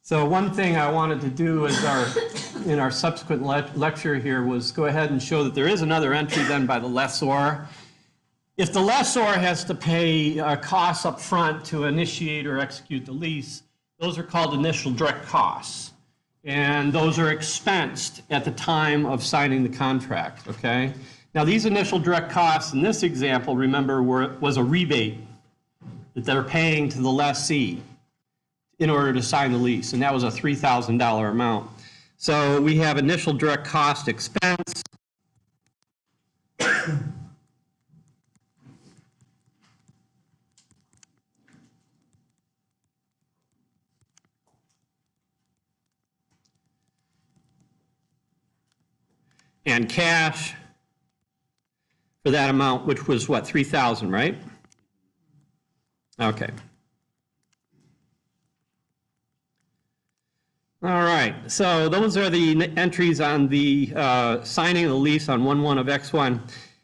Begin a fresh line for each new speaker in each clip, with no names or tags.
So one thing I wanted to do is in our subsequent lecture here was go ahead and show that there is another entry then by the lessor. If the lessor has to pay costs up front to initiate or execute the lease, those are called initial direct costs. And those are expensed at the time of signing the contract, okay? Now these initial direct costs in this example, remember, was a rebate that they're paying to the lessee in order to sign the lease, and that was a $3,000 amount. So we have initial direct cost expense. And cash for that amount, which was what, $3,000, right? Okay. All right, so those are the entries on the signing of the lease on 1/1 of X1.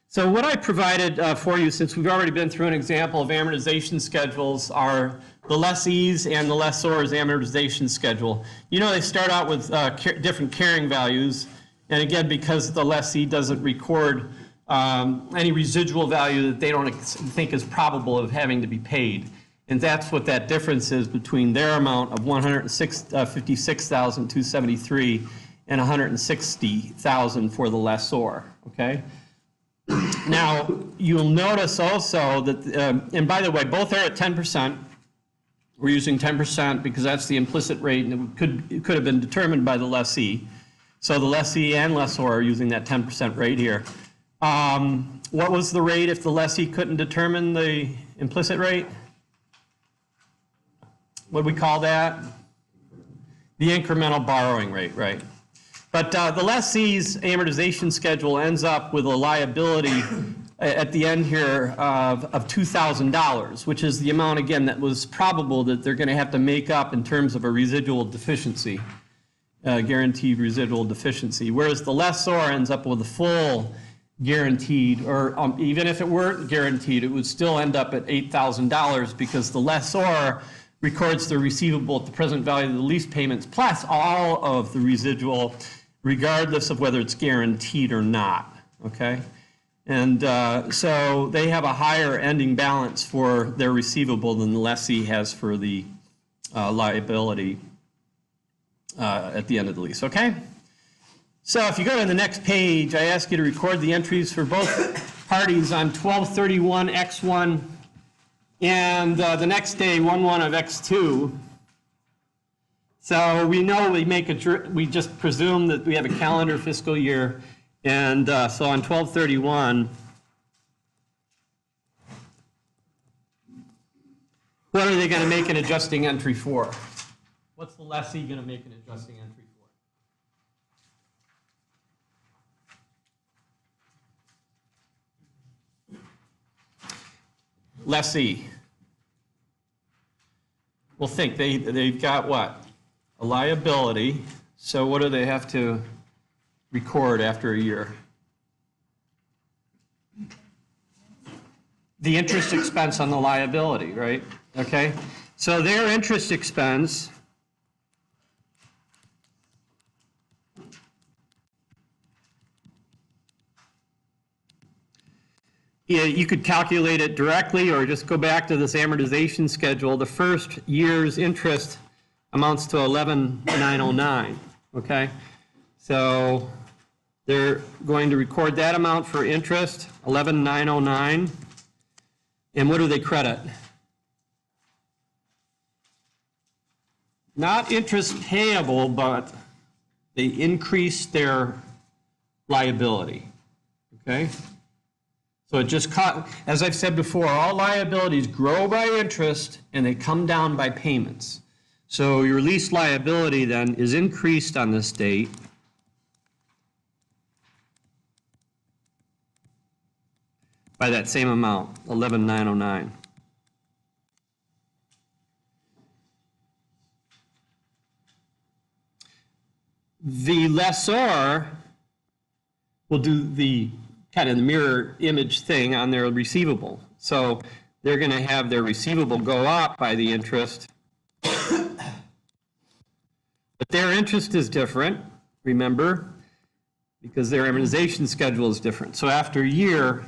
So what I provided for you, since we've already been through an example of amortization schedules, are the lessee's and the lessor's amortization schedule. You know, they start out with different carrying values. And again, because the lessee doesn't record any residual value that they don't think is probable of having to be paid. And that's what that difference is between their amount of $156,273 and $160,000 for the lessor, okay? Now, you'll notice also that, and by the way, both are at 10%. We're using 10% because that's the implicit rate, and it could have been determined by the lessee. So the lessee and lessor are using that 10% rate here. What was the rate if the lessee couldn't determine the implicit rate? What do we call that? The incremental borrowing rate, right? But the lessee's amortization schedule ends up with a liability at the end here of $2,000, which is the amount, again, that was probable that they're going to have to make up in terms of a residual deficiency. Guaranteed residual deficiency, whereas the lessor ends up with a full guaranteed, or even if it weren't guaranteed, it would still end up at $8,000 because the lessor records the receivable at the present value of the lease payments plus all of the residual, regardless of whether it's guaranteed or not, okay? And so they have a higher ending balance for their receivable than the lessee has for the liability at the end of the lease, okay? So if you go to the next page, I ask you to record the entries for both parties on 12/31 X1 and the next day 1/1 of X2. So we know we just presume that we have a calendar fiscal year, and so on 12/31, what are they going to make an adjusting entry for? What's the lessee going to make an adjusting entry for? Lessee. Well, think, they've got what? A liability. So what do they have to record after a year? The interest expense on the liability, right? Okay. So their interest expense you could calculate it directly or just go back to this amortization schedule. The first year's interest amounts to $11,909, okay? So they're going to record that amount for interest, $11,909. And what do they credit? Not interest payable, but they increase their liability, okay? So it just, as I've said before, all liabilities grow by interest and they come down by payments. So your lease liability then is increased on this date by that same amount, $11,909. The lessor will do the kind of the mirror image thing on their receivable. So they're going to have their receivable go up by the interest But their interest is different, remember, because their amortization schedule is different. So after a year,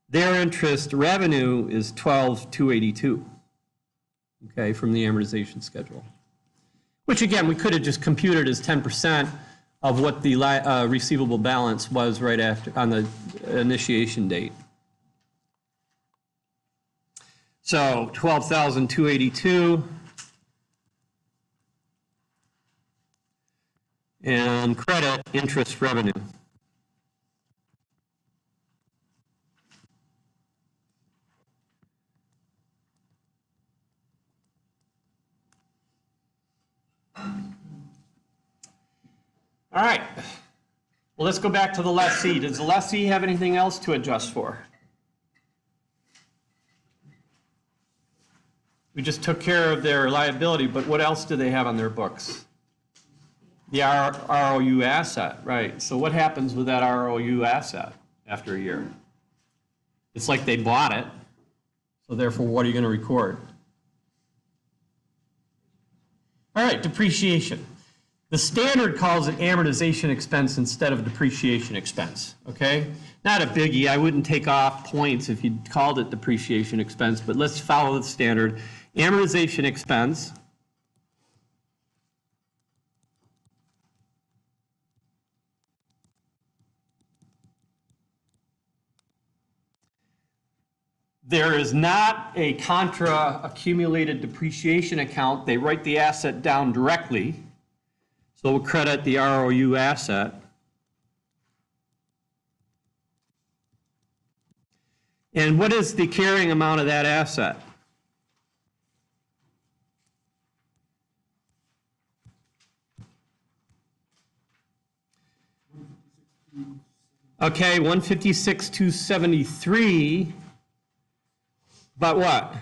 their interest revenue is 12,282, okay, from the amortization schedule. Which again, we could have just computed as 10% of what the receivable balance was right after, on the initiation date. So 12,282. And credit interest revenue. All right. Well, let's go back to the lessee. Does the lessee have anything else to adjust for? We just took care of their liability, but what else do they have on their books? The ROU asset, right. So what happens with that ROU asset after a year? It's like they bought it, so therefore what are you going to record? All right, depreciation. The standard calls it amortization expense instead of depreciation expense, okay? Not a biggie. I wouldn't take off points if you called it depreciation expense, but let's follow the standard. Amortization expense there is not a contra accumulated depreciation account. They write the asset down directly. So we'll credit the ROU asset. And what is the carrying amount of that asset? Okay, 156,273. But what?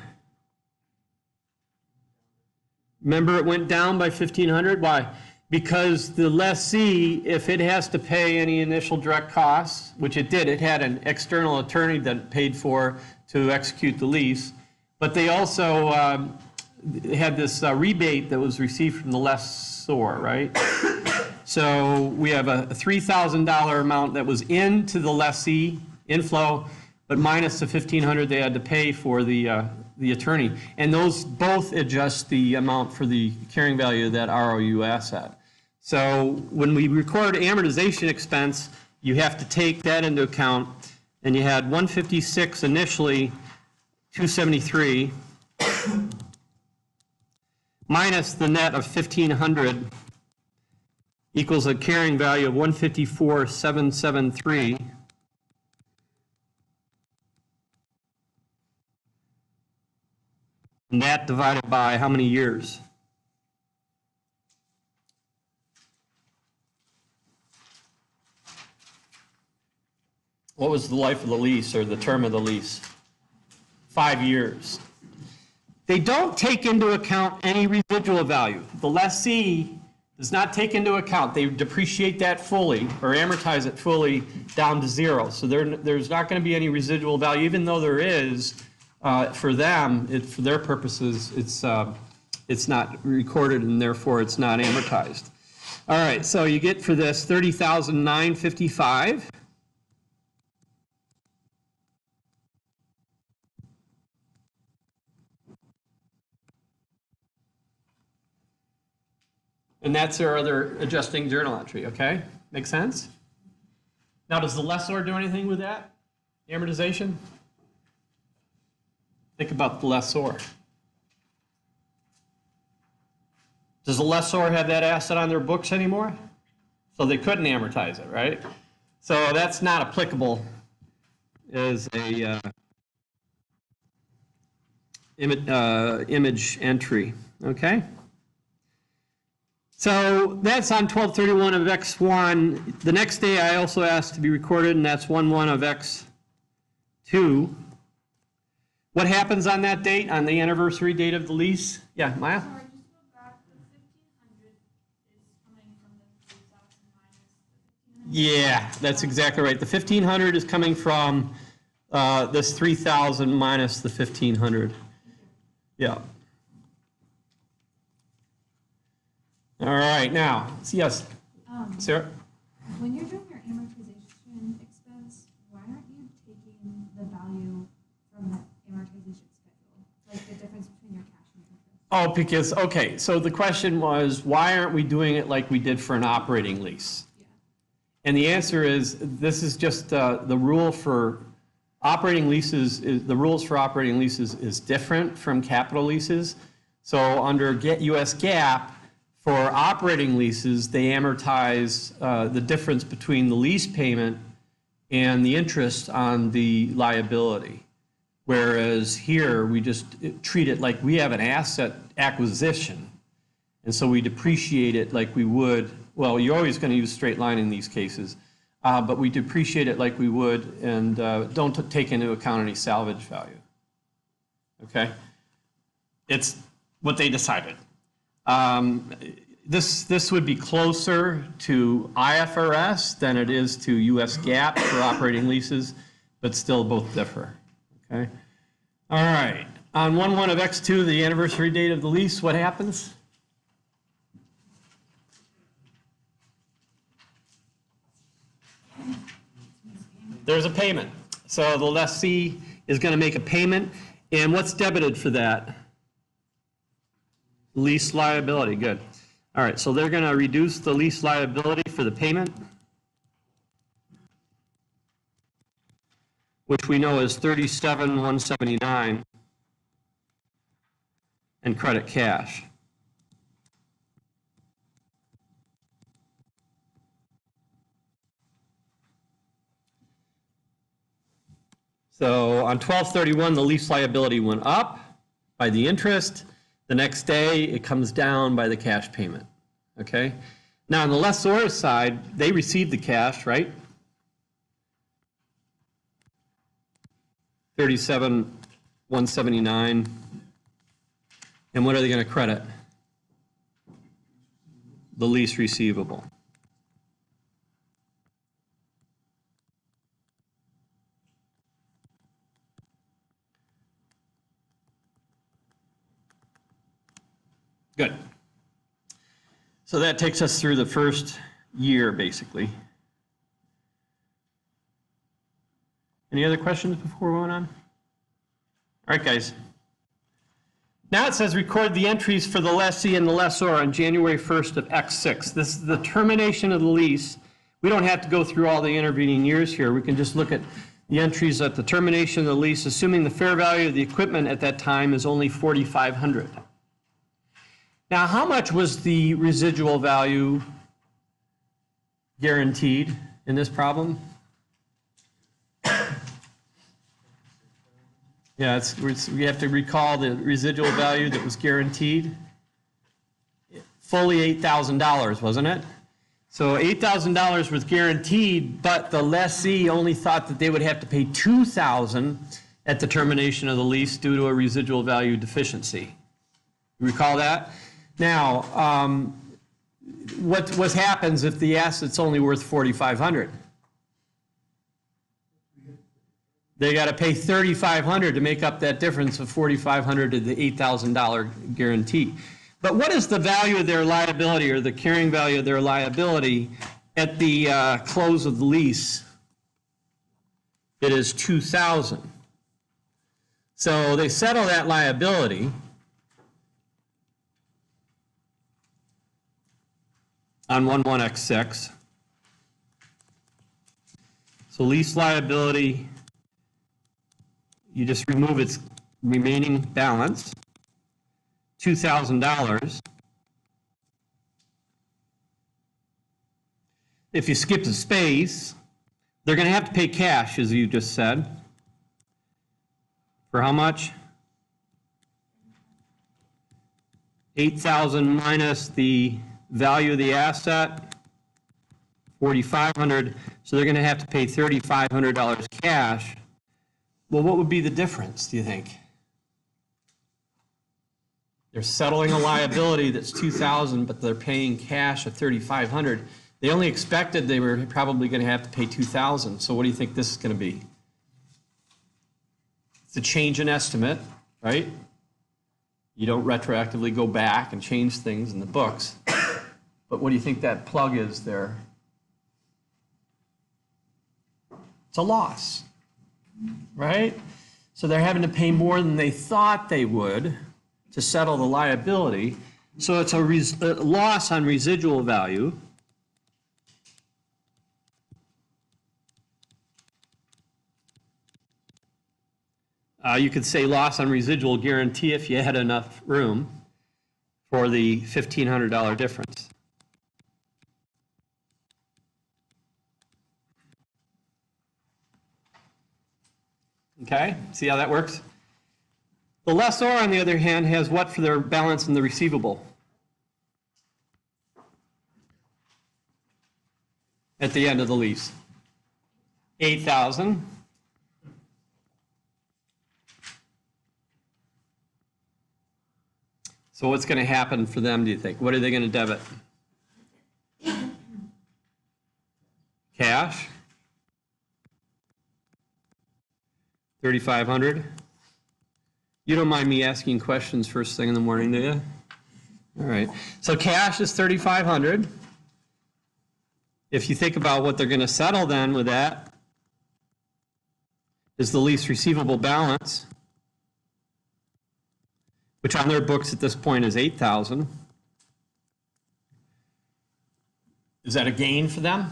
Remember it went down by 1,500? Why? Because the lessee, if it has to pay any initial direct costs, which it did, it had an external attorney that paid for to execute the lease, but they also had this rebate that was received from the lessor, right? So we have a $3,000 amount that was into the lessee inflow, but minus the $1,500 they had to pay for the attorney. And those both adjust the amount for the carrying value of that ROU asset. So when we record amortization expense, you have to take that into account. And you had 156 initially, 273, minus the net of 1,500 equals a carrying value of 154,773. And that divided by how many years? What was the life of the lease or the term of the lease? 5 years. They don't take into account any residual value. The lessee does not take into account. They depreciate that fully or amortize it fully down to zero. So there's not going to be any residual value, even though there is. For them, for their purposes, it's not recorded and therefore it's not amortized. All right, so you get for this 30,955. And that's our other adjusting journal entry, okay? Make sense? Now, does the lessor do anything with that amortization? Think about the lessor. Does the lessor have that asset on their books anymore? So they couldn't amortize it, right? So that's not applicable as a image entry, okay? So that's on 12/31 of X1. The next day I also asked to be recorded, and that's 1/1 of X2. What happens on that date, on the anniversary date of the lease? Yeah, Maya?
Sorry, just go back. The 1,500 is coming from the 3,000 minus the 1,500.
Yeah, that's exactly right. The 1,500 is coming from this 3,000 minus the 1,500. Yeah. All right, now, yes, Sarah?
When you're doing your amortization expense, why aren't you taking the value from the amortization schedule? Like the difference between your cash and interest?
Oh, because, okay, so the question was, why aren't we doing it like we did for an operating lease?
Yeah.
And the answer is, this is just the rule for operating leases, the rules for operating leases is different from capital leases. So under US GAAP, for operating leases, they amortize the difference between the lease payment and the interest on the liability. Whereas here, we just treat it like we have an asset acquisition. And so we depreciate it like we would, well, you're always going to use straight line in these cases, but we depreciate it like we would and don't take into account any salvage value. Okay? It's what they decided. This would be closer to IFRS than it is to US GAAP for operating leases, but still both differ. Okay? All right. On 1/1 of X2, the anniversary date of the lease, what happens? There's a payment. So the lessee is going to make a payment, and what's debited for that? Lease liability, good. All right, so they're going to reduce the lease liability for the payment, which we know is $37,179, and credit cash. So on 12/31, the lease liability went up by the interest. The next day, it comes down by the cash payment, okay? Now, on the lessor's side, they received the cash, right? $37,179. And what are they going to credit? The lease receivable. Good. So that takes us through the first year, basically. Any other questions before we go on? All right, guys. Now it says record the entries for the lessee and the lessor on January 1st of X6. This is the termination of the lease. We don't have to go through all the intervening years here. We can just look at the entries at the termination of the lease, assuming the fair value of the equipment at that time is only $4,500. Now, how much was the residual value guaranteed in this problem? Yeah, we have to recall the residual value that was guaranteed. Fully $8,000, wasn't it? So $8,000 was guaranteed, but the lessee only thought that they would have to pay $2,000 at the termination of the lease due to a residual value deficiency. You recall that? Now, what happens if the asset's only worth $4,500? They got to pay $3,500 to make up that difference of $4,500 to the $8,000 guarantee. But what is the value of their liability, or the carrying value of their liability at the close of the lease? It is $2,000. So they settle that liability on 1/1X6. So lease liability, you just remove its remaining balance, $2,000. If you skip the space, they're going to have to pay cash, as you just said. For how much? $8,000 minus the value of the asset, $4,500. So they're going to have to pay $3,500 cash. Well, what would be the difference, do you think? They're settling a liability that's $2,000, but they're paying cash of $3,500. They only expected they were probably going to have to pay $2,000. So what do you think this is going to be? It's a change in estimate, right? You don't retroactively go back and change things in the books. But what do you think that plug is there? It's a loss, right? So they're having to pay more than they thought they would to settle the liability. So it's a loss on residual value. You could say loss on residual guarantee if you had enough room for the $1,500 difference. Okay, see how that works? The lessor, on the other hand, has what for their balance in the receivable? At the end of the lease? 8,000. So what's going to happen for them, do you think? What are they going to debit? Cash? 3,500. You don't mind me asking questions first thing in the morning, do you? All right. So cash is 3,500. If you think about what they're going to settle then with that, is the lease receivable balance, which on their books at this point is 8,000. Is that a gain for them?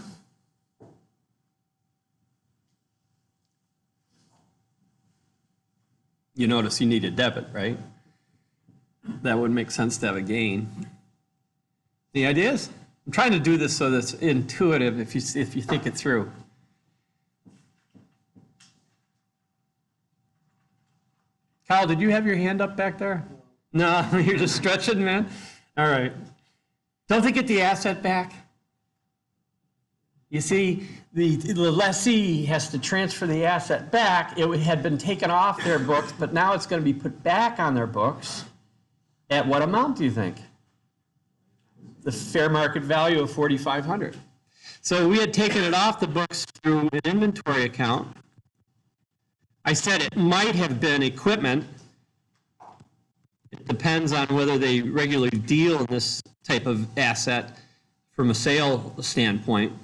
You notice you need a debit, right? That would make sense to have a gain. The ideas? I'm trying to do this so that it's intuitive if you think it through. Kyle, did you have your hand up back there? No, you're just stretching, man? All right. Don't they get the asset back? You see, the lessee has to transfer the asset back. It had been taken off their books, but now it's going to be put back on their books. At what amount, do you think? The fair market value of $4,500. So we had taken it off the books through an inventory account. I said it might have been equipment. It depends on whether they regularly deal in this type of asset from a sale standpoint.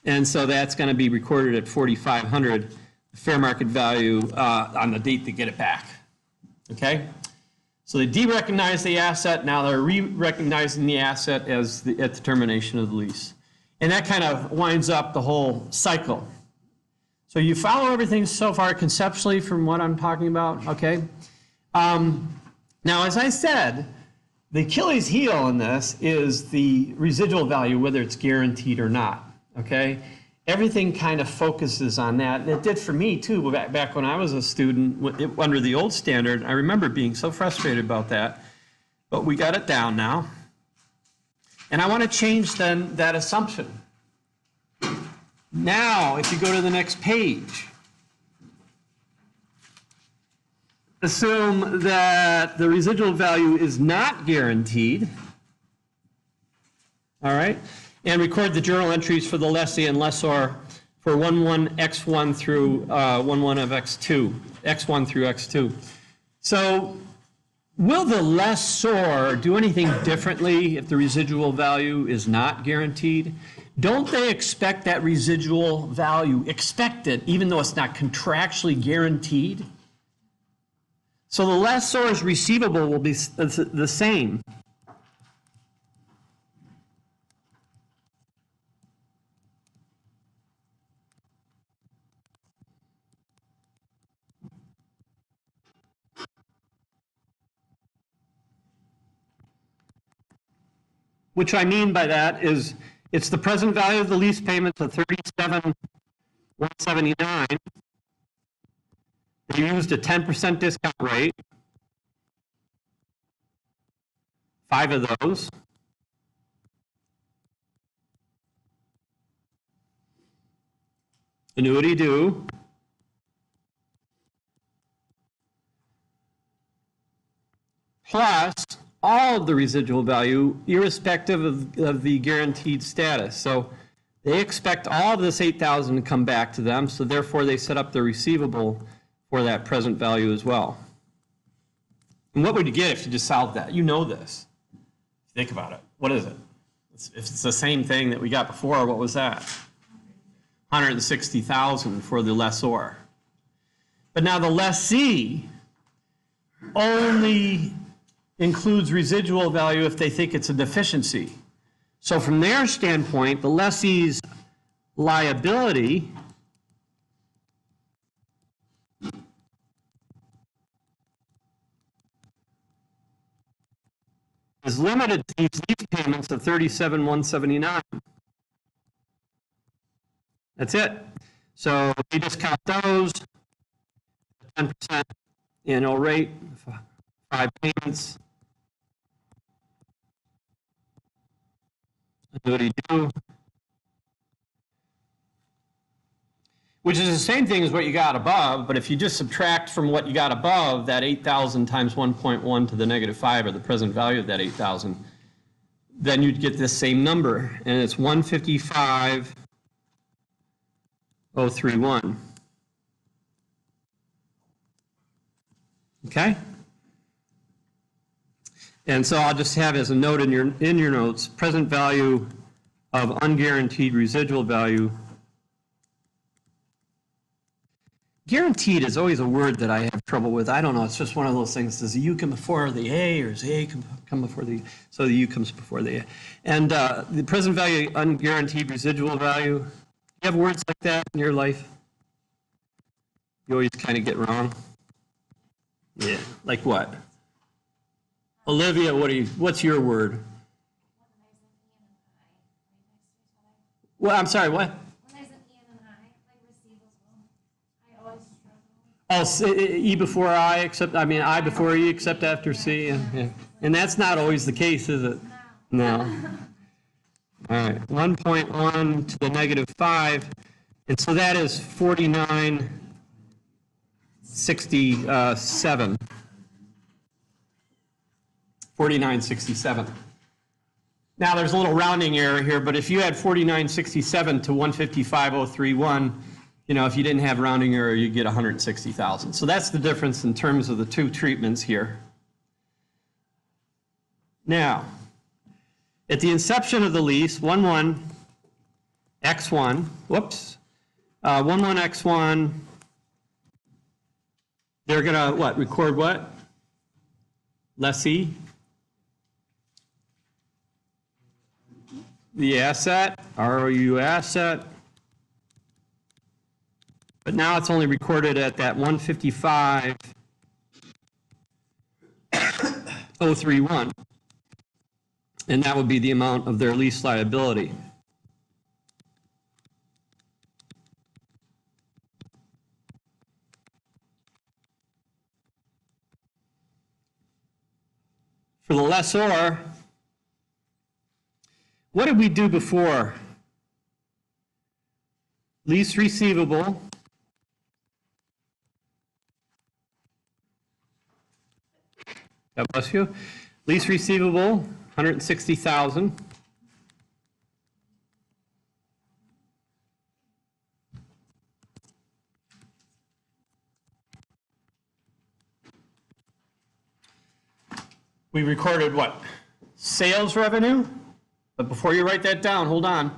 And so that's going to be recorded at $4,500, fair market value on the date they get it back. Okay? So they de-recognize the asset, now they're re-recognizing the asset as at the termination of the lease. And that kind of winds up the whole cycle. So you follow everything so far conceptually from what I'm talking about, okay? Now, as I said, the Achilles heel in this is the residual value, whether it's guaranteed or not. Okay, everything kind of focuses on that, and it did for me too. Back when I was a student under the old standard, I remember being so frustrated about that. But we got it down now, and I want to change then that assumption. Now, if you go to the next page, assume that the residual value is not guaranteed. All right. And record the journal entries for the lessee and lessor for 11X1 through 11 of X2, X1 through X2. So will the lessor do anything differently if the residual value is not guaranteed? Don't they expect that residual value, expect it, even though it's not contractually guaranteed? So the lessor's receivable will be the same. Which I mean by that is it's the present value of the lease payments of $37,179. They used a 10% discount rate. 5 of those. Annuity due. Plus all of the residual value, irrespective of the guaranteed status. So they expect all of this $8,000 to come back to them, so therefore they set up the receivable for that present value as well. And what would you get if you just solved that? You know this. Think about it. What is it? If it's the same thing that we got before, what was that? 160,000 for the lessor. But now the lessee only includes residual value if they think it's a deficiency. So from their standpoint, the lessee's liability is limited to these lease payments of $37,179. That's it. So we discount those, 10% annual rate, 5 payments. Annuity due. Which is the same thing as what you got above, but if you just subtract from what you got above, that 8,000 times 1.1 to the -5, or the present value of that 8,000, then you'd get this same number, and it's 155,031. Okay? And so I'll just have as a note in your notes, present value of unguaranteed residual value. Guaranteed is always a word that I have trouble with. I don't know, it's just one of those things. Does the U come before the A, or does the A come before the, so the U comes before the A. And the present value, unguaranteed residual value, do you have words like that in your life? You always kind of get wrong? Yeah, like what? Olivia, what's your word? Well, I'm sorry, what? Oh, E before I, except, I mean, I before E, except after C. And that's not always the case, is it? No. All right, 1.1 to the -5. And so that is 4967. 4967. Now, there's a little rounding error here, but if you had 4967 to 155,031, you know, if you didn't have rounding error, you get 160,000. So that's the difference in terms of the two treatments here. Now, at the inception of the lease, 11X1, whoops, 11X1, they're gonna what, record what? Lessee? The asset, ROU asset. But now it's only recorded at that 155,031. And that would be the amount of their lease liability. For the lessor, what did we do before? Lease receivable. God bless you. Lease receivable, 160,000. We recorded what? Sales revenue? But before you write that down, hold on.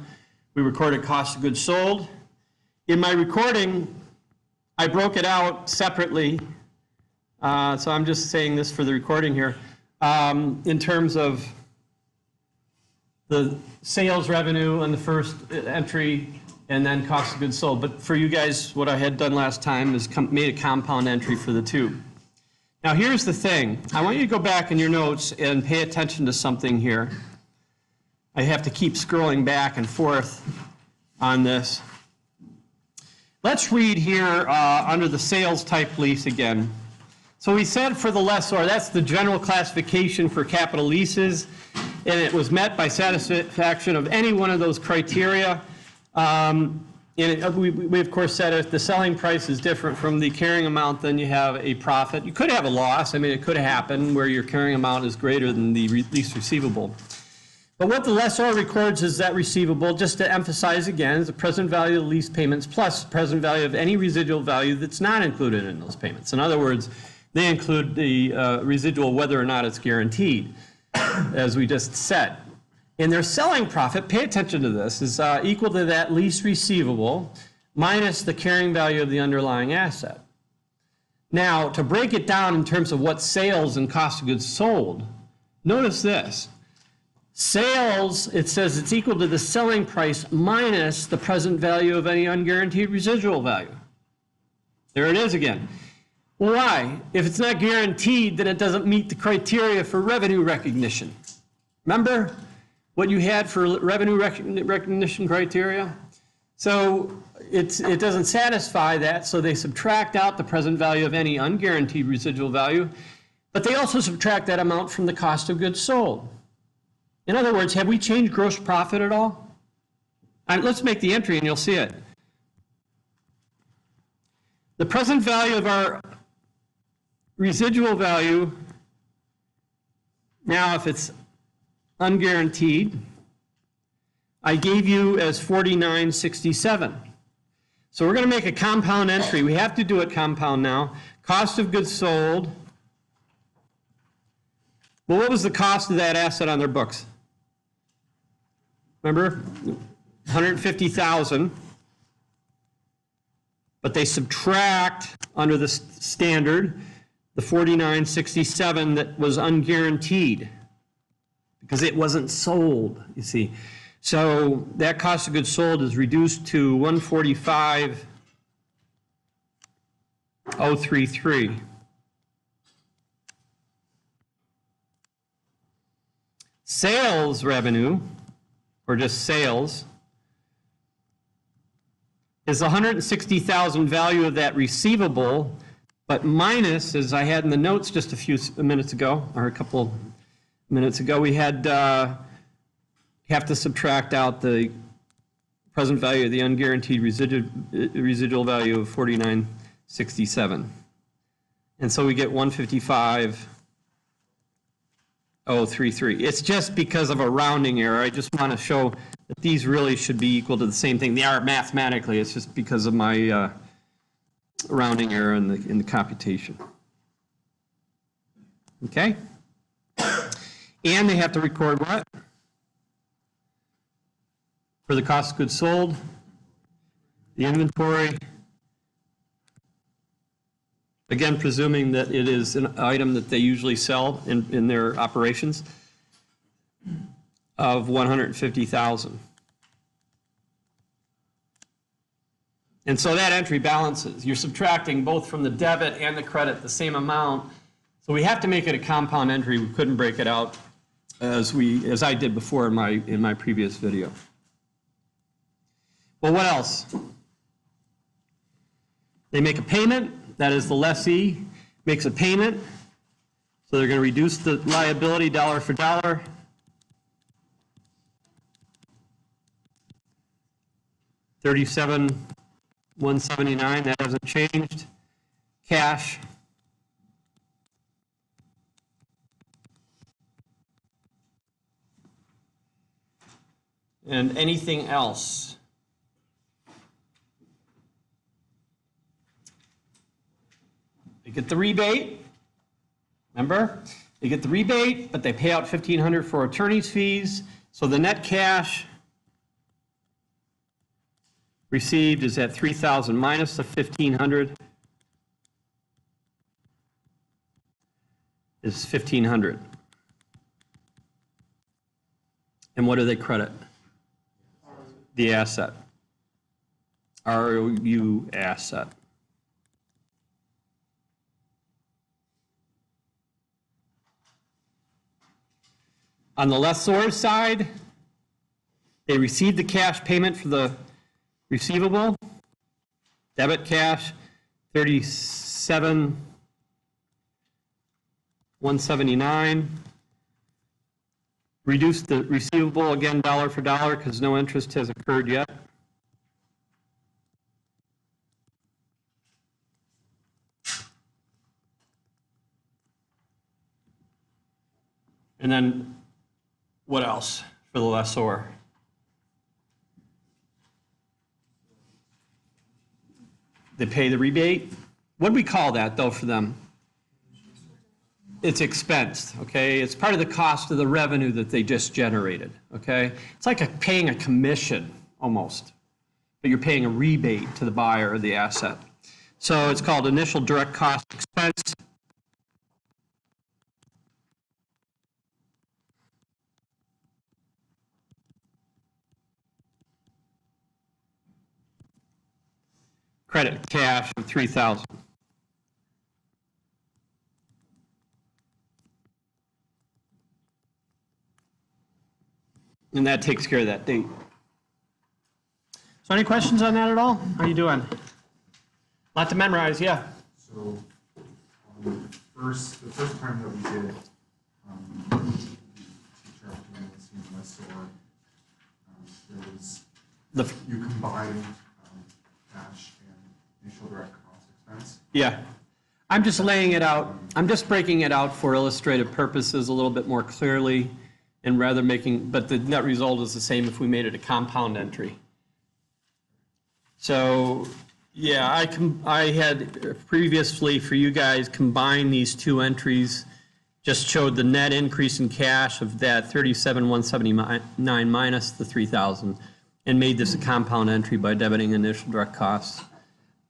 We recorded cost of goods sold. In my recording, I broke it out separately. So I'm just saying this for the recording here. In terms of the sales revenue on the first entry and then cost of goods sold. But for you guys, what I had done last time is made a compound entry for the two. Now here's the thing. I want you to go back in your notes and pay attention to something here. I have to keep scrolling back and forth on this. Let's read here under the sales type lease again. So we said for the lessor, that's the general classification for capital leases, and it was met by satisfaction of any one of those criteria. And we of course said if the selling price is different from the carrying amount, then you have a profit. You could have a loss. I mean, it could happen where your carrying amount is greater than the lease receivable. But what the lessor records is that receivable, just to emphasize again, is the present value of the lease payments plus present value of any residual value that's not included in those payments. In other words, they include the residual whether or not it's guaranteed, as we just said. And their selling profit, pay attention to this, is equal to that lease receivable minus the carrying value of the underlying asset. Now, to break it down in terms of what sales and cost of goods sold, notice this. Sales, it says it's equal to the selling price minus the present value of any unguaranteed residual value. There it is again. Why? If it's not guaranteed, then it doesn't meet the criteria for revenue recognition. Remember what you had for revenue recognition criteria? So it doesn't satisfy that, so they subtract out the present value of any unguaranteed residual value, but they also subtract that amount from the cost of goods sold. In other words, have we changed gross profit at all? Let's make the entry and you'll see it. The present value of our residual value, now if it's unguaranteed, I gave you as 49.67. So we're going to make a compound entry. We have to do it compound now. Cost of goods sold. Well, what was the cost of that asset on their books? Remember? $150,000. But they subtract under the standard the 49.67 that was unguaranteed because it wasn't sold, you see. So that cost of goods sold is reduced to 145,033. Sales revenue, or just sales, is 160,000 value of that receivable, but minus, as I had in the notes just a few minutes ago, or a couple minutes ago, we had have to subtract out the present value of the unguaranteed residual value of 49.67. And so we get 155,033. It's just because of a rounding error. I just want to show that these really should be equal to the same thing. They are mathematically. It's just because of my rounding error in the computation. Okay? And they have to record what? For the cost of goods sold, the inventory, again, presuming that it is an item that they usually sell in their operations, of 150,000. And so that entry balances. You're subtracting both from the debit and the credit the same amount. So we have to make it a compound entry. We couldn't break it out as I did before in my previous video. Well, what else? They make a payment. That is, the lessee makes a payment. So they're going to reduce the liability dollar for dollar. $37,179. That hasn't changed. Cash. And anything else? They get the rebate, remember? They get the rebate, but they pay out $1,500 for attorney's fees. So the net cash received is at $3,000 minus the $1,500 is $1,500. And what do they credit? The asset. ROU asset. On the lessor's side, they received the cash payment for the receivable. Debit cash, $37,179. Reduce the receivable again dollar for dollar because no interest has occurred yet. And then what else for the lessor? They pay the rebate. What do we call that, though, for them? it's expensed, okay? It's part of the cost of the revenue that they just generated, okay? It's like paying a commission almost, but you're paying a rebate to the buyer of the asset. So it's called initial direct cost expense. Credit cash of $3,000. And that takes care of that date. So any questions on that at all? How you doing? Lot to memorize, yeah.
So, the first time that we did, the teacher opportunity in West Shore, there was, you combined, cash and initial direct cost expense.
Yeah. I'm just laying it out, I'm just breaking it out for illustrative purposes a little bit more clearly and rather making, but the net result is the same if we made it a compound entry. So, yeah, I had previously for you guys combined these two entries, just showed the net increase in cash of that 37,179 minus the 3,000 and made this a compound entry by debiting initial direct costs.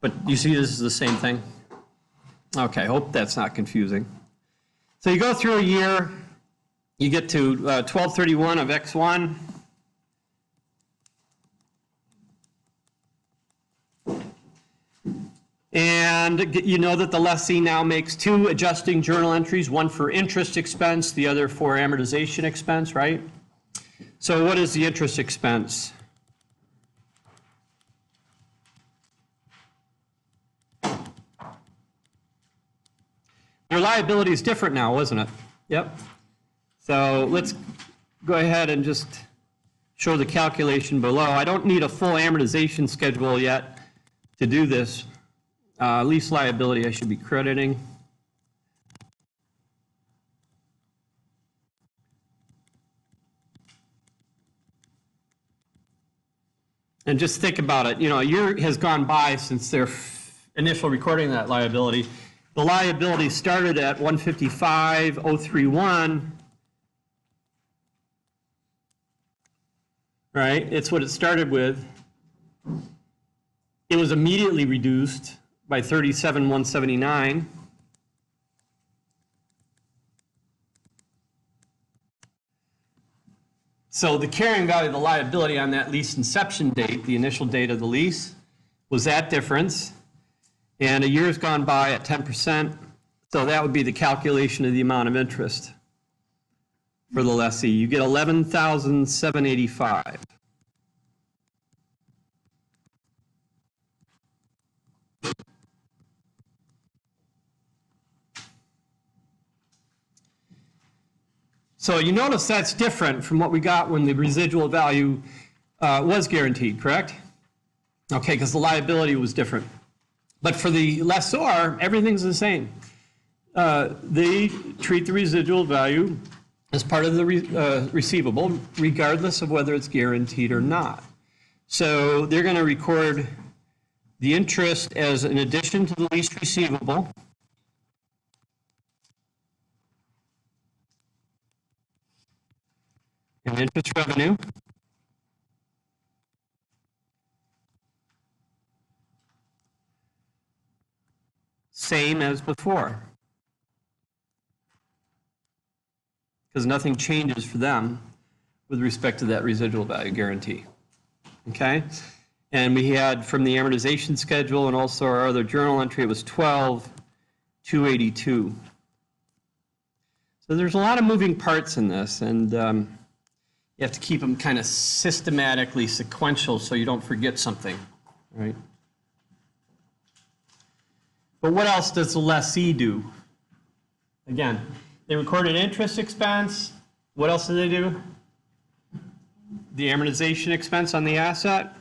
But you see this is the same thing? Okay, hope that's not confusing. So you go through a year, you get to 1231 of X1. And you know that the lessee now makes two adjusting journal entries, one for interest expense, the other for amortization expense, right? So what is the interest expense? Your liability is different now, isn't it? Yep. So let's go ahead and just show the calculation below. I don't need a full amortization schedule yet to do this. Lease liability I should be crediting. And just think about it, a year has gone by since their initial recording of that liability. The liability started at 155,031, right? It's what it started with. It was immediately reduced by 37,179. So the carrying value of the liability on that lease inception date, the initial date of the lease, was that difference. And a year's gone by at 10%. So that would be the calculation of the amount of interest for the lessee. You get 11,785. So you notice that's different from what we got when the residual value was guaranteed, correct? Okay, because the liability was different. But for the lessor, everything's the same. They treat the residual value as part of the receivable, regardless of whether it's guaranteed or not. So they're going to record the interest as an addition to the lease receivable. And interest revenue. Same as before. Because nothing changes for them with respect to that residual value guarantee. Okay? And we had from the amortization schedule and also our other journal entry, it was 12,282. So there's a lot of moving parts in this, and you have to keep them kind of systematically sequential so you don't forget something, right? But what else does the lessee do? Again, they recorded interest expense. What else do they do? The amortization expense on the asset.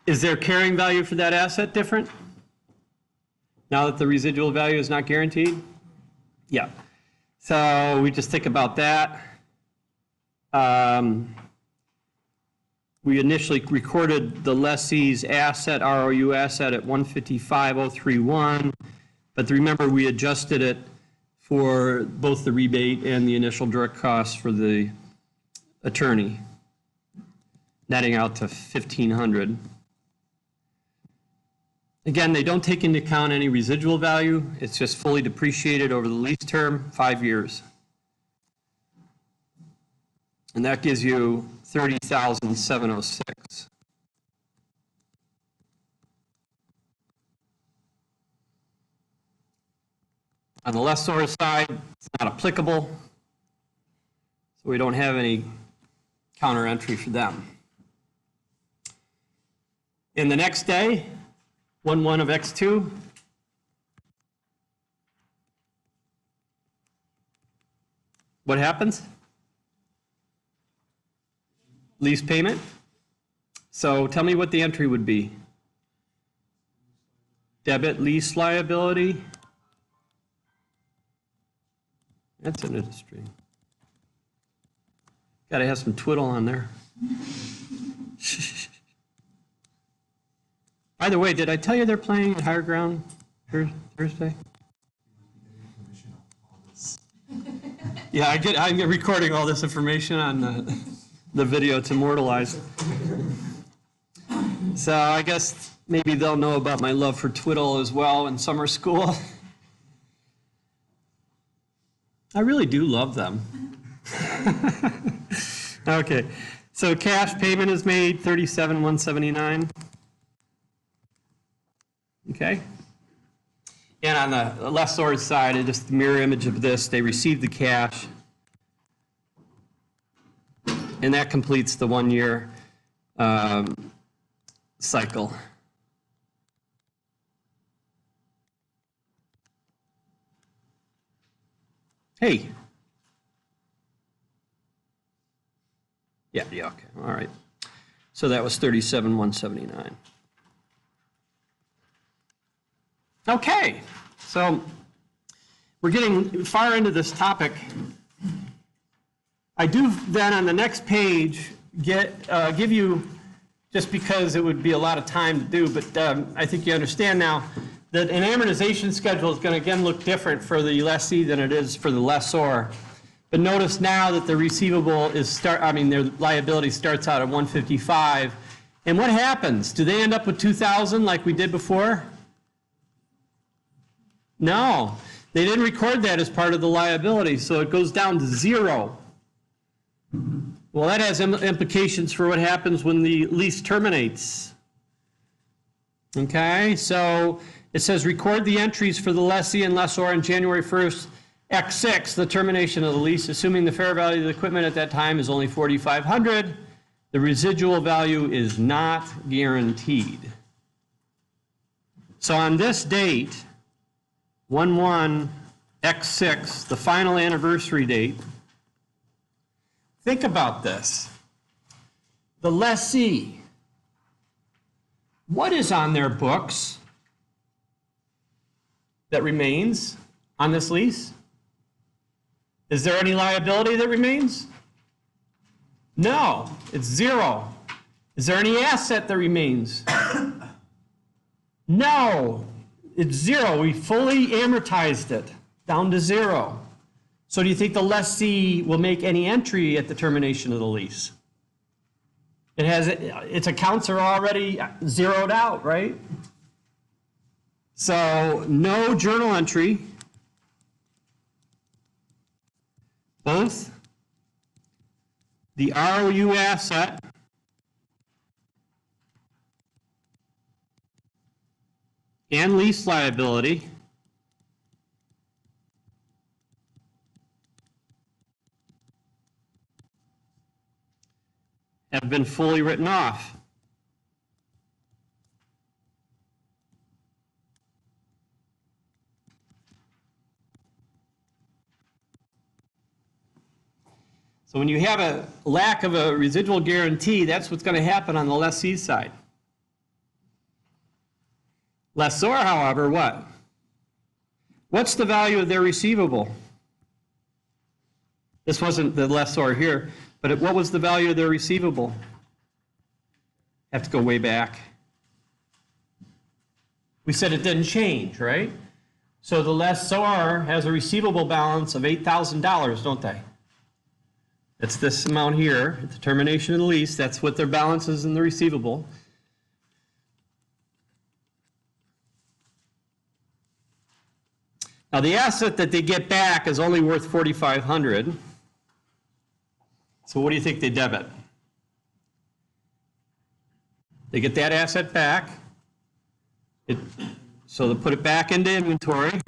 Is their carrying value for that asset different? Now that the residual value is not guaranteed? Yeah. So we just think about that. We initially recorded the lessee's asset, ROU asset, at 155,031, but remember we adjusted it for both the rebate and the initial direct costs for the attorney, netting out to 1,500. Again, they don't take into account any residual value. It's just fully depreciated over the lease term, 5 years. And that gives you 30,706. On the lessor side, it's not applicable, so we don't have any counter entry for them. In the next day, 1/1 of X2, what happens? Lease payment. So tell me what the entry would be. Debit lease liability. That's an industry. Got to have some twiddle on there. By the way, did I tell you they're playing at Higher Ground Thursday? Yeah, I'm recording all this information on the video to immortalize. So I guess maybe they'll know about my love for twiddle as well in summer school. I really do love them. Okay, so cash payment is made, 37,179. Okay. And on the lessor's side, it's just the mirror image of this. They receive the cash. And that completes the 1 year cycle. Hey. Yeah, okay, all right. So that was 37,179. Okay, so we're getting far into this topic. I do then on the next page give you, just because it would be a lot of time to do, but I think you understand now that an amortization schedule is going to again look different for the lessee than it is for the lessor. But notice now that the receivable is their liability starts out at 155. And what happens? Do they end up with 2,000 like we did before? No, they didn't record that as part of the liability, so it goes down to 0. Well, that has implications for what happens when the lease terminates. Okay, so it says record the entries for the lessee and lessor on January 1st, X6, the termination of the lease, assuming the fair value of the equipment at that time is only $4,500. The residual value is not guaranteed. So on this date, 1/1/X6, the final anniversary date, think about this. The lessee, what is on their books that remains on this lease? Is there any liability that remains? No, it's 0. Is there any asset that remains? No, it's 0. We fully amortized it down to 0. So do you think the lessee will make any entry at the termination of the lease? Its accounts are already zeroed out, right? So no journal entry. Both the ROU asset and lease liability have been fully written off. So when you have a lack of a residual guarantee, that's what's going to happen on the lessee side. Lessor, however, what? What's the value of their receivable? This wasn't the lessor here, but what was the value of their receivable? Have to go way back. We said it didn't change, right? So the lessor has a receivable balance of $8,000, don't they? It's this amount here, at the termination of the lease. That's what their balance is in the receivable. Now, the asset that they get back is only worth $4,500. So what do you think they debit? They get that asset back. So they put it back into inventory.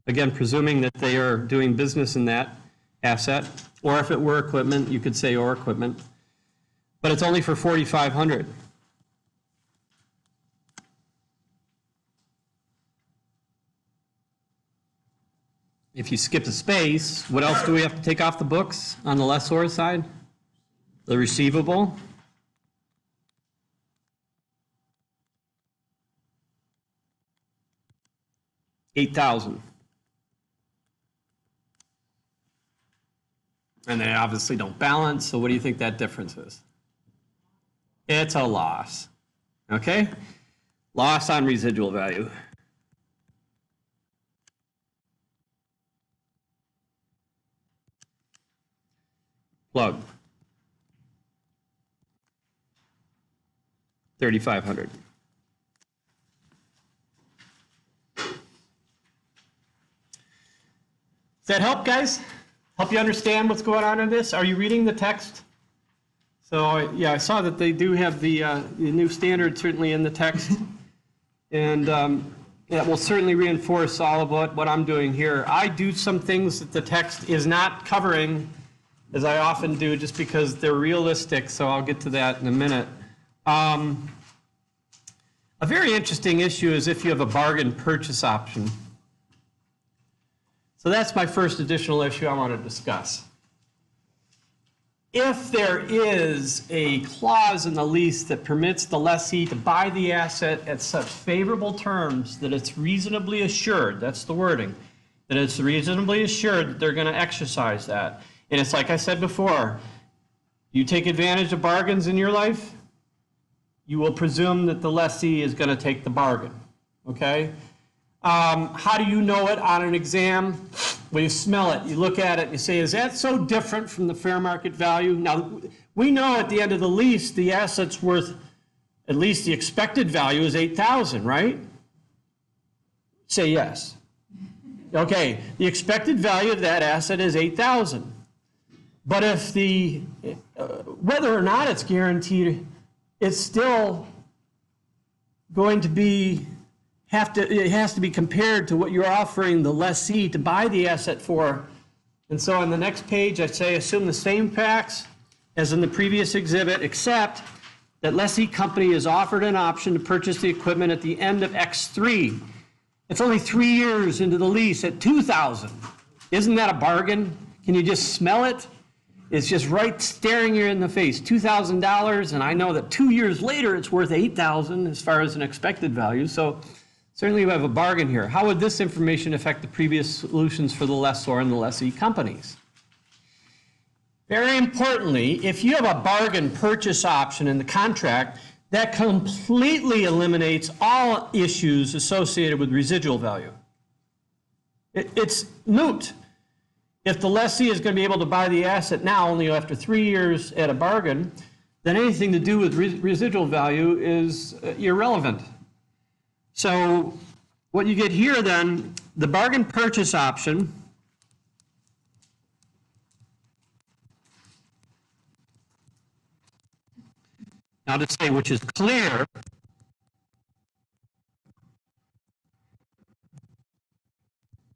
Again, presuming that they are doing business in that asset. Or if it were equipment, you could say or equipment. But it's only for $4,500. If you skip a space, what else do we have to take off the books on the lessor side? The receivable. $8,000. And they obviously don't balance, so what do you think that difference is? It's a loss. Okay? Loss on residual value. Plug. 3,500. Does that help, guys? Help you understand what's going on in this? Are you reading the text? So, yeah, I saw that they do have the new standard certainly in the text. And that will certainly reinforce all of what I'm doing here. I do some things that the text is not covering, as I often do, just because they're realistic, so I'll get to that in a minute. A very interesting issue is if you have a bargain purchase option. So that's my first additional issue I want to discuss. If there is a clause in the lease that permits the lessee to buy the asset at such favorable terms that it's reasonably assured, that's the wording, that it's reasonably assured that they're going to exercise that. And it's like I said before, you take advantage of bargains in your life, you will presume that the lessee is going to take the bargain, okay? How do you know it on an exam? Well, you smell it, you look at it, and you say, is that so different from the fair market value? Now, we know at the end of the lease, the asset's worth, at least the expected value is $8,000, right? Say yes. Okay, the expected value of that asset is $8,000. But if whether or not it's guaranteed, it's still going to be, it has to be compared to what you're offering the lessee to buy the asset for. And so on the next page, I say assume the same facts as in the previous exhibit, except that lessee company is offered an option to purchase the equipment at the end of X3. It's only 3 years into the lease at $2,000. Isn't that a bargain? Can you just smell it? It's just right staring you in the face, $2,000, and I know that 2 years later it's worth $8,000 as far as an expected value. So certainly you have a bargain here. How would this information affect the previous solutions for the lessor and the lessee companies? Very importantly, if you have a bargain purchase option in the contract, that completely eliminates all issues associated with residual value. It's moot. If the lessee is going to be able to buy the asset now only after 3 years at a bargain, then anything to do with residual value is irrelevant. So what you get here then, the bargain purchase option now to say which is clear,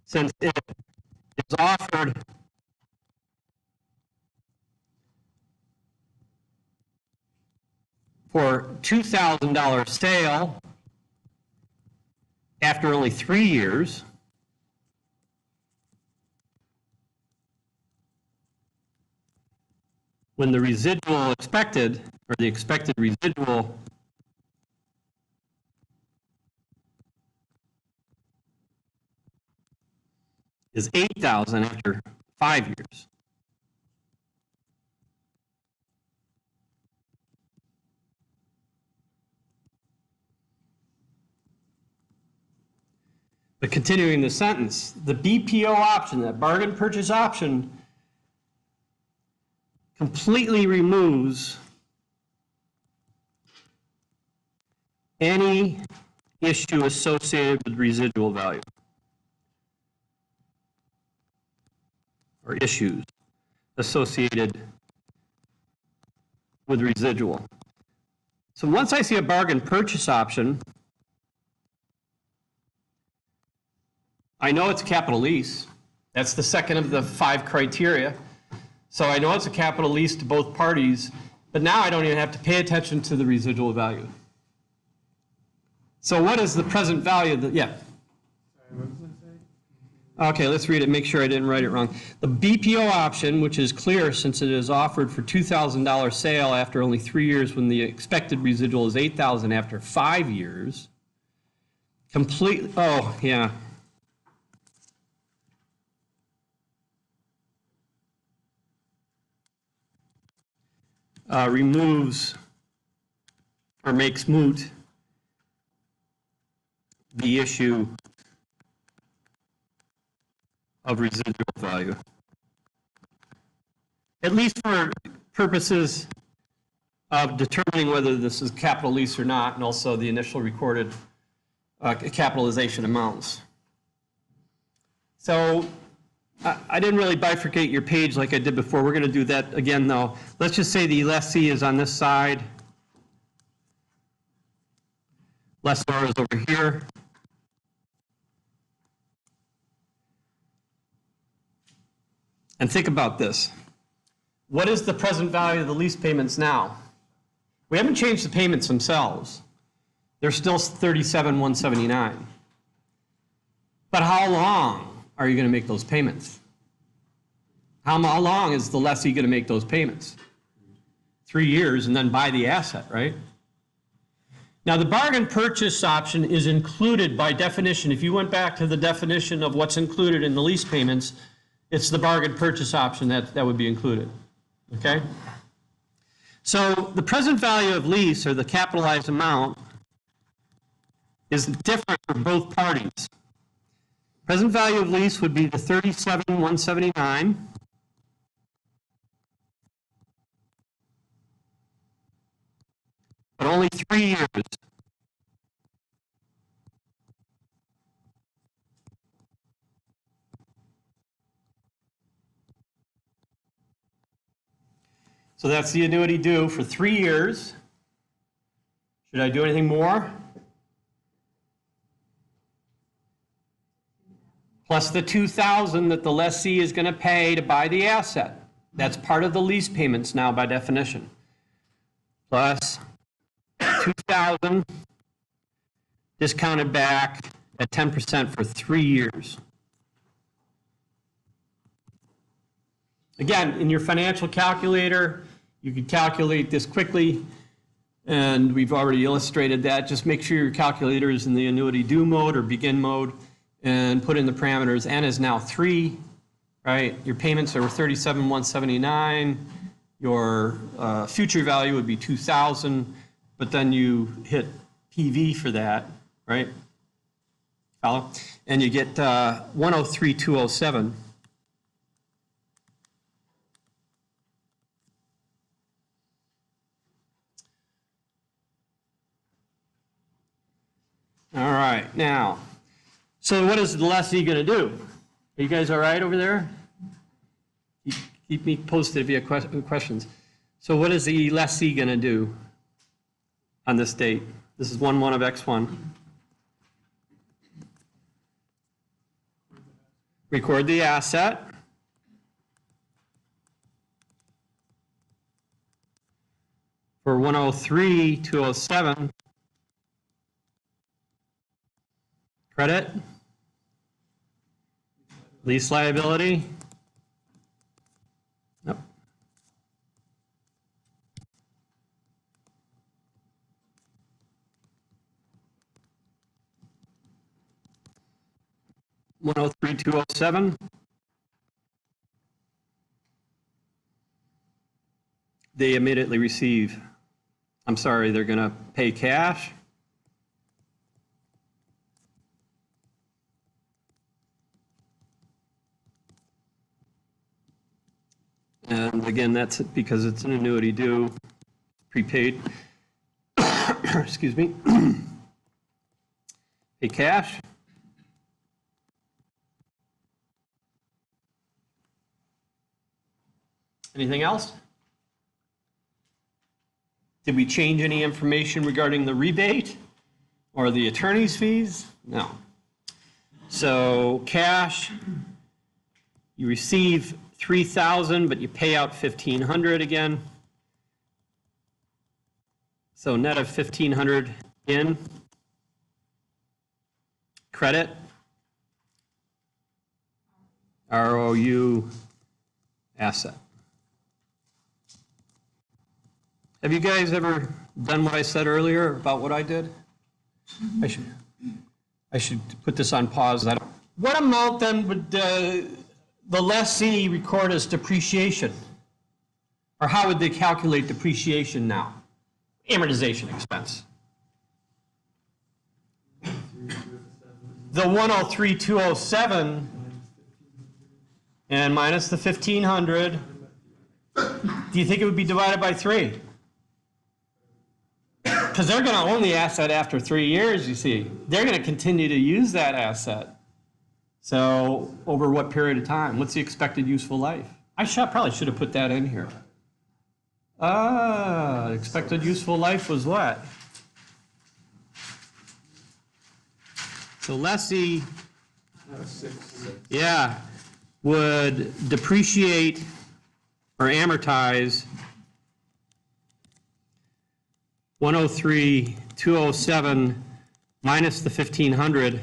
since it is offered for $2,000 sale after only 3 years, when the residual expected, or the expected residual is 8,000 after 5 years. But continuing the sentence, the BPO option, that bargain purchase option, completely removes any issue associated with residual value. Or issues associated with residual. So once I see a bargain purchase option, I know it's a capital lease. That's the second of the 5 criteria. So I know it's a capital lease to both parties, but now I don't even have to pay attention to the residual value. So what is the present value of the, yeah? Okay, let's read it, make sure I didn't write it wrong. The BPO option, which is clear since it is offered for $2,000 sale after only 3 years when the expected residual is $8,000 after 5 years, completely, oh, yeah. Removes or makes moot the issue of residual value. At least for purposes of determining whether this is capital lease or not, and also the initial recorded capitalization amounts. So I didn't really bifurcate your page like I did before. We're going to do that again, though. Let's just say the lessee is on this side. Lessor is over here. And think about this. What is the present value of the lease payments now? We haven't changed the payments themselves. They're still $37,179. But how long are you going to make those payments? How long is the lessee going to make those payments? 3 years and then buy the asset, right? Now, the bargain purchase option is included by definition. If you went back to the definition of what's included in the lease payments, it's the bargain purchase option that would be included, okay? So the present value of lease, or the capitalized amount, is different for both parties. Present value of lease would be the $37,179. But only 3 years. So that's the annuity due for 3 years. Should I do anything more? Plus the $2,000 that the lessee is going to pay to buy the asset. That's part of the lease payments now by definition. Plus $2,000 discounted back at 10% for 3 years. Again, in your financial calculator, you could calculate this quickly, and we've already illustrated that. Just make sure your calculator is in the annuity due mode or begin mode, and put in the parameters. N is now 3, right? Your payments are $37,179. Your future value would be $2,000, but then you hit PV for that, right? Follow? And you get 103,207. All right, now, so what is the lessee going to do? Are you guys all right over there? Keep me posted if you have questions. So what is the lessee going to do on this date? This is 1/1 of X1. Record the asset. For 103,207. Credit, lease liability. Nope. 103,207. They immediately receive, I'm sorry, they're going to pay cash. And again, that's because it's an annuity due, prepaid. Excuse me. Pay cash. Anything else? Did we change any information regarding the rebate or the attorney's fees? No. So cash, you receive 3,000, but you pay out 1,500 again. So net of 1,500 in. Credit. ROU asset. Have you guys ever done what I said earlier about what I did? I should put this on pause. What amount then would the lessee record as depreciation? Or how would they calculate depreciation now? Amortization expense. The 103,207 and minus the 1,500. Do you think it would be divided by 3? Because they're going to own the asset after 3 years, you see. They're going to continue to use that asset. So over what period of time? What's the expected useful life? I probably should have put that in here. Expected useful life was what? So lessee, yeah, would depreciate or amortize 103,207 minus the 1,500,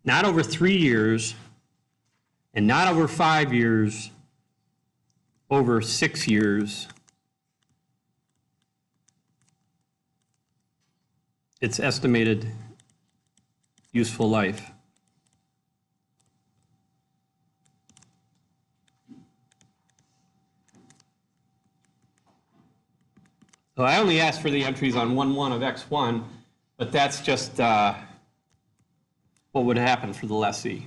not over 3 years and not over 5 years, over 6 years. Its estimated useful life. So I only asked for the entries on 1/1 of X1, but that's just what would happen for the lessee.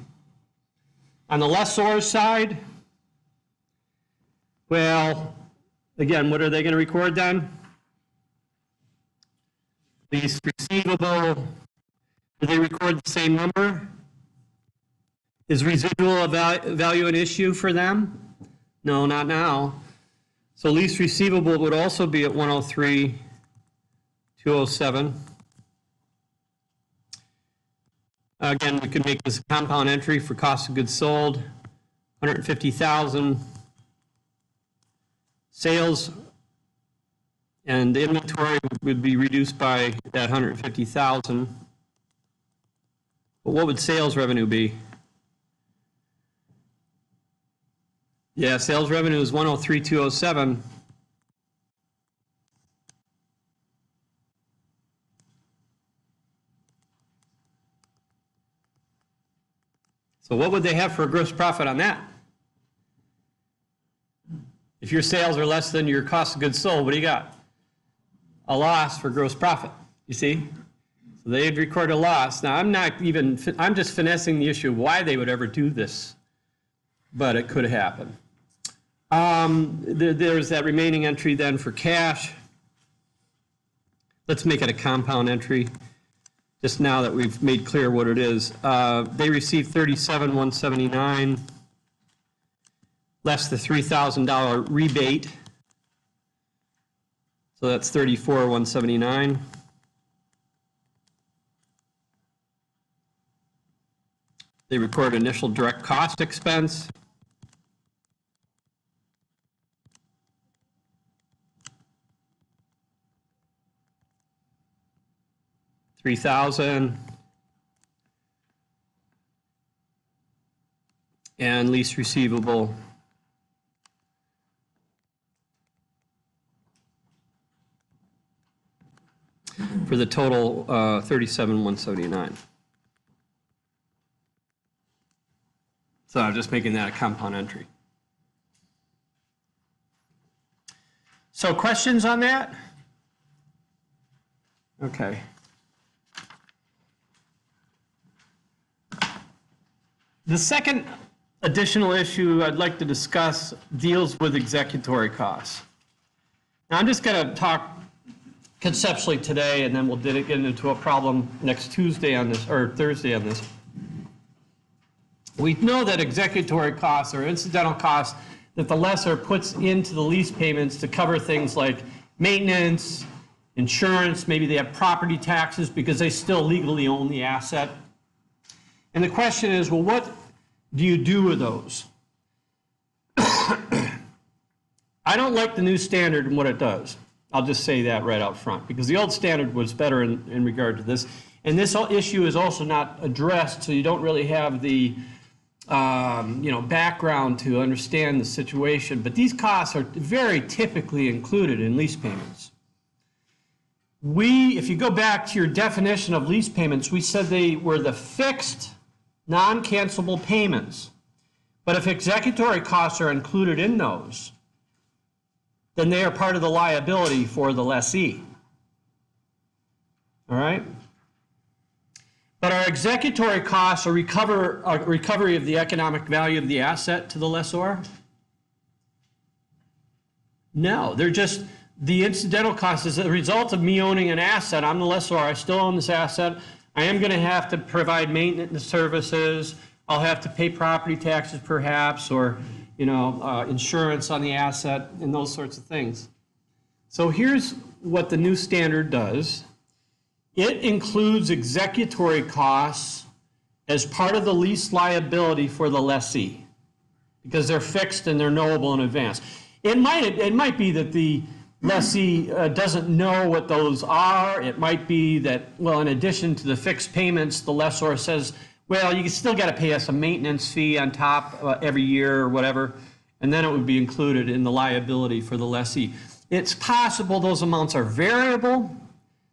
On the lessor's side, well, again, what are they going to record then? Lease receivable, do they record the same number? Is residual value an issue for them? No, not now. So lease receivable would also be at 103,207. Again, we could make this a compound entry for cost of goods sold, 150,000. Sales and inventory would be reduced by that 150,000. But what would sales revenue be? Yeah, sales revenue is 103,207. So what would they have for a gross profit on that? If your sales are less than your cost of goods sold, what do you got? A loss for gross profit, you see? So they'd record a loss. Now, I'm just finessing the issue of why they would ever do this, but it could happen. There's that remaining entry then for cash. Let's make it a compound entry, just now that we've made clear what it is. They received $37,179. Less the $3,000 rebate. So that's $34,179. They record initial direct cost expense. $3,000. And lease receivable. For the total $37,179. So I'm just making that a compound entry. So questions on that? Okay. The second additional issue I'd like to discuss deals with executory costs. Now, I'm just going to talk conceptually today, and then we'll get into a problem next Tuesday on this, or Thursday on this. We know that executory costs are incidental costs that the lessor puts into the lease payments to cover things like maintenance, insurance, maybe they have property taxes because they still legally own the asset. And the question is, well, what do you do with those? I don't like the new standard and what it does. I'll just say that right out front, because the old standard was better in regard to this. And this issue is also not addressed, so you don't really have the background to understand the situation. But these costs are very typically included in lease payments. If you go back to your definition of lease payments, we said they were the fixed, non-cancelable payments. But if executory costs are included in those, then they are part of the liability for the lessee. All right? But are executory costs a recovery of the economic value of the asset to the lessor? No, they're just the incidental cost is a result of me owning an asset. I'm the lessor, I still own this asset. I am going to have to provide maintenance services. I'll have to pay property taxes perhaps, or insurance on the asset and those sorts of things. So here's what the new standard does. It includes executory costs as part of the lease liability for the lessee because they're fixed and they're knowable in advance. It might be that the lessee doesn't know what those are. It might be that, well, in addition to the fixed payments, the lessor says, well, you still got to pay us a maintenance fee on top every year or whatever, and then it would be included in the liability for the lessee. It's possible those amounts are variable.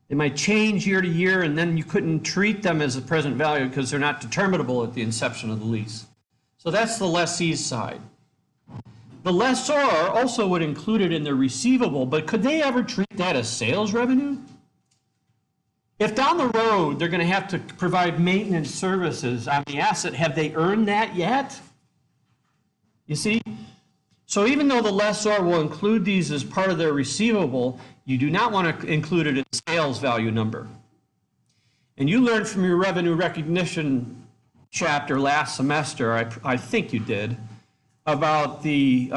They might change year to year, and then you couldn't treat them as a present value because they're not determinable at the inception of the lease. So that's the lessee's side. The lessor also would include it in their receivable, but could they ever treat that as sales revenue? If down the road they're going to have to provide maintenance services on the asset, have they earned that yet? You see? So even though the lessor will include these as part of their receivable, you do not want to include it in the sales value number. And you learned from your revenue recognition chapter last semester, I think you did, about the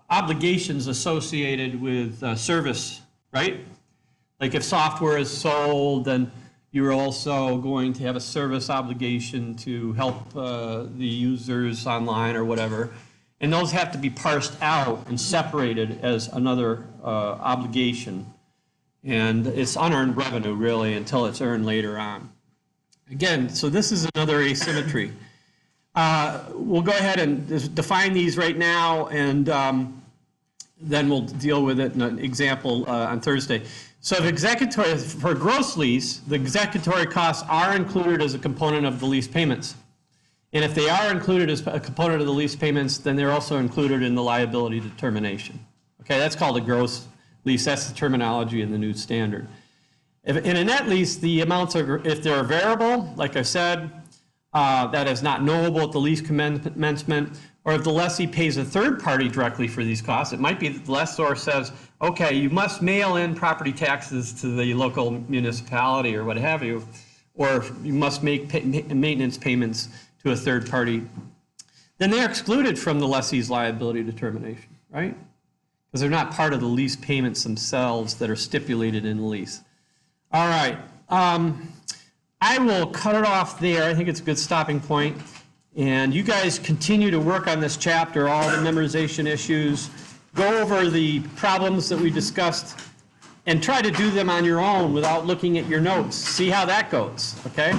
obligations associated with service, right? Like if software is sold, then you're also going to have a service obligation to help the users online or whatever. And those have to be parsed out and separated as another obligation. And it's unearned revenue, really, until it's earned later on. Again, so this is another asymmetry. We'll go ahead and define these right now, and then we'll deal with it in an example on Thursday. So if for a gross lease, the executory costs are included as a component of the lease payments. And if they are included as a component of the lease payments, then they're also included in the liability determination. Okay, that's called a gross lease. That's the terminology in the new standard. In a net lease, the amounts are, if they're variable, like I said, that is not knowable at the lease commencement, or if the lessee pays a third party directly for these costs, it might be that the lessor says, okay, you must mail in property taxes to the local municipality or what have you, or you must make maintenance payments to a third party. Then they're excluded from the lessee's liability determination, right? Because they're not part of the lease payments themselves that are stipulated in the lease. All right. I will cut it off there. I think it's a good stopping point. And you guys continue to work on this chapter, all the memorization issues. Go over the problems that we discussed and try to do them on your own without looking at your notes. See how that goes, okay?